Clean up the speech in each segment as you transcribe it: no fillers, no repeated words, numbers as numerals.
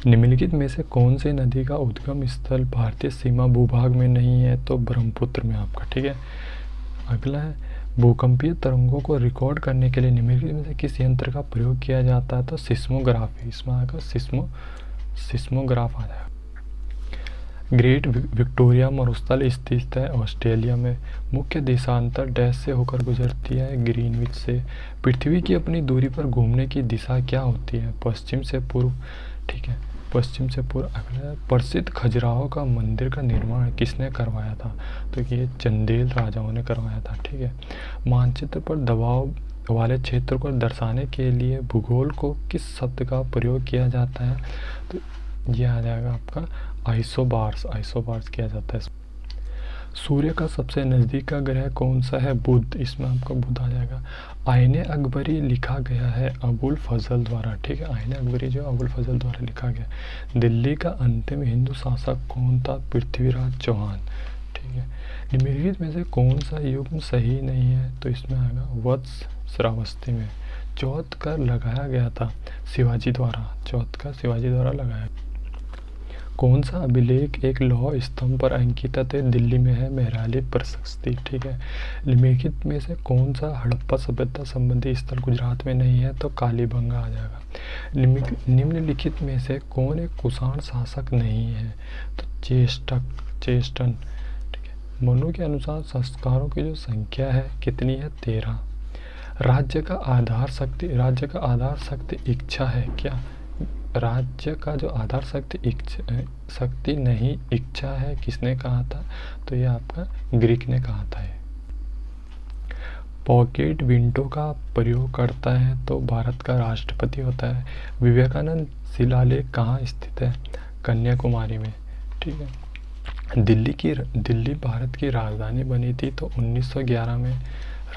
निम्नलिखित में से कौन सी नदी का उद्गम स्थल भारतीय सीमा भूभाग में नहीं है? तो ब्रह्मपुत्र में आपका, ठीक है। अगला है, भूकंपीय तरंगों को रिकॉर्ड करने के लिए निम्नलिखित में से किस यंत्र का प्रयोग किया जाता है? तो सिस्मोग्राफी, इसमें आएगा सिस्मोग्राफ आ जाएगा। ग्रेट विक्टोरिया मरुस्थल स्थित है ऑस्ट्रेलिया में। मुख्य देशांतर डैश से होकर गुजरती है? ग्रीनविच से। पृथ्वी की अपनी दूरी पर घूमने की दिशा क्या होती है? पश्चिम से पूर्व, ठीक है, पश्चिम से पूर्व। अगला, प्रसिद्ध खजुराहो का मंदिर का निर्माण किसने करवाया था? तो ये चंदेल राजाओं ने करवाया था, ठीक है। मानचित्र पर दबाव वाले क्षेत्र को दर्शाने के लिए भूगोल को किस शब्द का प्रयोग किया जाता है? तो यह आ जाएगा आपका आइसोबार्स किया जाता है। सूर्य का सबसे नज़दीक का ग्रह कौन सा है? बुध, इसमें आपका बुध आ जाएगा। आईने अकबरी लिखा गया है अबुल फजल द्वारा, ठीक है। आईने अकबरी जो अबुल फजल द्वारा लिखा गया। दिल्ली का अंतिम हिंदू शासक कौन था? पृथ्वीराज चौहान, ठीक है। निम्नलिखित में से कौन सा युग्म सही नहीं है? तो इसमें आएगा वत्स श्रावस्ती में। चौथ कर लगाया गया था शिवाजी द्वारा, चौथ कर शिवाजी द्वारा लगाया। कौन सा अभिलेख एक लौह स्तंभ पर अंकित है? दिल्ली में है मेहराली प्रशस्ति, ठीक है। निम्नलिखित में से कौन सा हड़प्पा सभ्यता संबंधी स्थल गुजरात में नहीं है? तो कालीबंगा आ जाएगा। निम्नलिखित में से कौन एक कुषाण शासक नहीं है? तो चेस्टन, ठीक है। मनु के अनुसार संस्कारों की जो संख्या है कितनी है? 13। राज्य का आधार शक्ति इच्छा है क्या? राज्य का जो आधार शक्ति नहीं इच्छा है, किसने कहा था? तो ये आपका ग्रीक ने कहा था। पॉकेट विंडो का प्रयोग करता है तो भारत का राष्ट्रपति होता है। विवेकानंद शिलालेख कहाँ स्थित है? कन्याकुमारी में, ठीक है। दिल्ली भारत की राजधानी बनी थी तो 1911 में।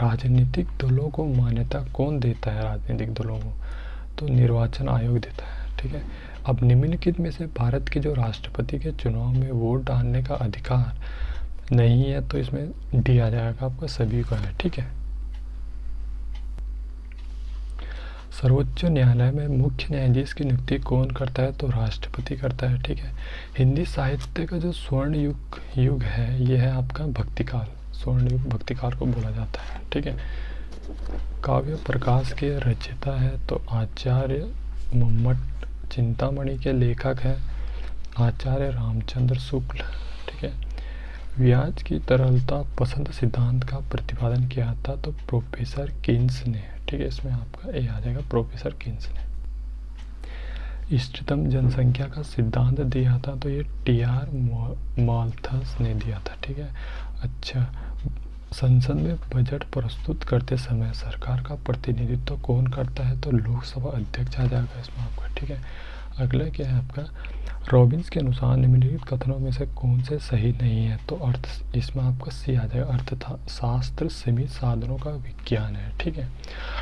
राजनीतिक दलों को मान्यता कौन देता है? राजनीतिक दलों को तो निर्वाचन आयोग देता है, ठीक है। अब निम्नलिखित में से भारत के जो राष्ट्रपति के चुनाव में वोट डालने का अधिकार नहीं है, तो इसमें डी आ जाएगा आपका, सभी को है, ठीक है। सर्वोच्च न्यायालय में मुख्य न्यायाधीश की नियुक्ति कौन करता है? तो राष्ट्रपति करता है, ठीक है। हिंदी साहित्य का जो स्वर्ण युग है, यह है आपका भक्तिकाल। स्वर्ण युग भक्तिकाल को बोला जाता है, ठीक है। काव्य प्रकाश के रचयिता है तो आचार्य मम्मट। चिंतामणि के लेखक हैं आचार्य रामचंद्र शुक्ल, ठीक है। ब्याज की तरलता पसंद सिद्धांत का प्रतिपादन किया था तो प्रोफेसर किन्स ने, ठीक है। इसमें आपका ए आ जाएगा, प्रोफेसर किन्स ने। इष्टतम जनसंख्या का सिद्धांत दिया था तो ये टी.आर. माल्थस ने दिया था, ठीक है। अच्छा, संसद में बजट प्रस्तुत करते समय सरकार का प्रतिनिधित्व कौन करता है? तो लोकसभा अध्यक्ष आ जाएगा इसमें आपका, ठीक है। अगला क्या है आपका, रॉबिन्स के अनुसार निम्नलिखित कथनों में से कौन से सही नहीं है? तो अर्थ, इसमें आपका सी आ जाएगा, अर्थशास्त्र सीमित साधनों का विज्ञान है, ठीक है।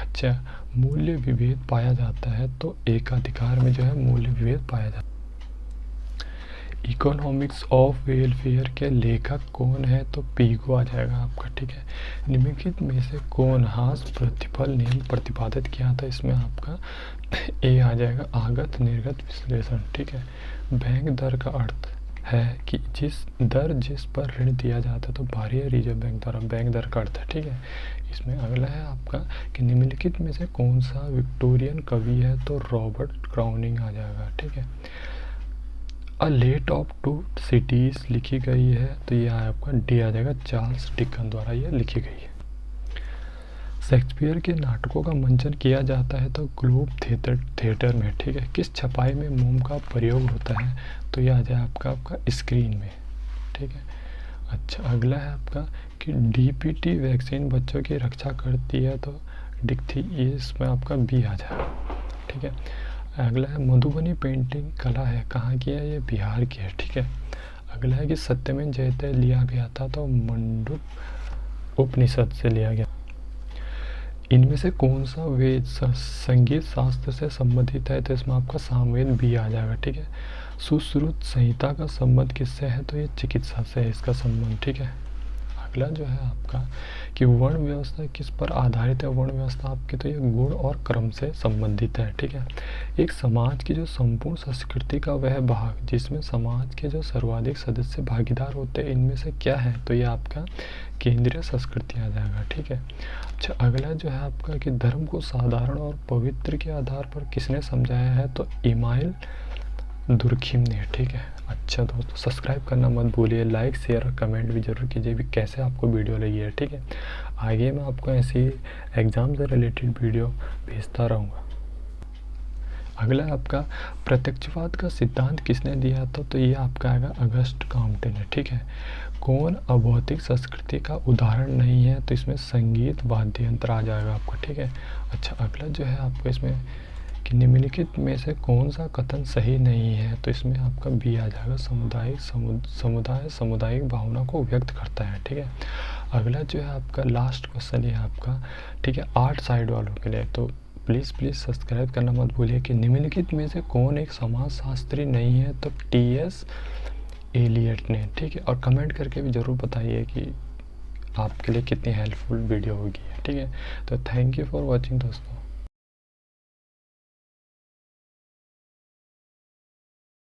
अच्छा, मूल्य विभेद पाया जाता है तो एकाधिकार में जो है मूल्य विभेद पाया जाता है। इकोनॉमिक्स ऑफ वेलफेयर के लेखक कौन है? तो पीगो आ जाएगा आपका, ठीक है। निम्नलिखित में से कौन हास प्रतिफल नियम प्रतिपादित किया था? इसमें आपका ए आ जाएगा, आगत निर्गत विश्लेषण, ठीक है। बैंक दर का अर्थ है कि जिस पर ऋण दिया जाता है तो भारतीय रिजर्व बैंक द्वारा बैंक दर का अर्थ है, ठीक है। इसमें अगला है आपका कि निम्नलिखित में से कौन सा विक्टोरियन कवि है? तो रॉबर्ट ब्राउनिंग आ जाएगा, ठीक है। A late of to cities लिखी गई है तो यह आपका डी आ जाएगा, चार्ल्स डिकन द्वारा यह लिखी गई है। शेक्सपियर के नाटकों का मंचन किया जाता है तो ग्लोब थिएटर में, ठीक है। किस छपाई में मोम का प्रयोग होता है? तो यह आ जाए आपका स्क्रीन में, ठीक है। अच्छा, अगला है आपका कि डीपीटी वैक्सीन बच्चों की रक्षा करती है तो इसमें आपका बी आ जाएगा, ठीक है। अगला है मधुबनी पेंटिंग कला है कहाँ की है? ये बिहार की है, ठीक है। अगला है कि सत्यमेव जयते लिया गया था तो मंडूक उपनिषद से लिया गया। इनमें से कौन सा वेद संगीत शास्त्र से संबंधित है? तो इसमें आपका सामवेद भी आ जाएगा, ठीक है। सुश्रुत संहिता का संबंध किससे है? तो ये चिकित्सा से है इसका संबंध, ठीक है। अगला जो है आपका कि वर्ण व्यवस्था किस पर आधारित है। वर्ण व्यवस्था आपकी तो ये गुण और क्रम से संबंधित है, ठीक है। एक समाज की जो संपूर्ण संस्कृति का वह भाग जिसमें समाज के जो सर्वाधिक सदस्य भागीदार होते हैं, इनमें से क्या है, तो ये आपका केंद्रीय संस्कृति आ जाएगा, ठीक है। अच्छा, अगला जो है आपका कि धर्म को साधारण और पवित्र के आधार पर किसने समझाया है, तो इमाइल दुर्खिम ने, ठीक है। अच्छा दोस्तों, सब्सक्राइब करना मत भूलिए, लाइक शेयर और कमेंट भी जरूर कीजिए भी कैसे आपको वीडियो लगी है, ठीक है। आगे मैं आपको ऐसी एग्ज़ाम से रिलेटेड वीडियो भेजता रहूँगा। अगला आपका प्रत्यक्षवाद का सिद्धांत किसने दिया था, तो ये आपका आएगा अगस्ट कॉम्पटे ने, ठीक है। कौन अभौतिक संस्कृति का उदाहरण नहीं है, तो इसमें संगीत वाद्य यंत्र आ जाएगा आपका, ठीक है। अच्छा, अगला जो है आपको इसमें कि निम्नलिखित में से कौन सा कथन सही नहीं है, तो इसमें आपका बी आ जाएगा, सामुदायिक भावना को व्यक्त करता है, ठीक है। अगला जो है आपका लास्ट क्वेश्चन ये आपका, ठीक है, 8 साइड वालों के लिए, तो प्लीज़ सब्सक्राइब करना मत भूलिए कि निम्नलिखित में से कौन एक समाजशास्त्री नहीं है, तो टी.एस. एलियट ने, ठीक है। और कमेंट करके भी ज़रूर बताइए कि आपके लिए कितनी हेल्पफुल वीडियो होगी, ठीक है। तो थैंक यू फॉर वॉचिंग दोस्तों।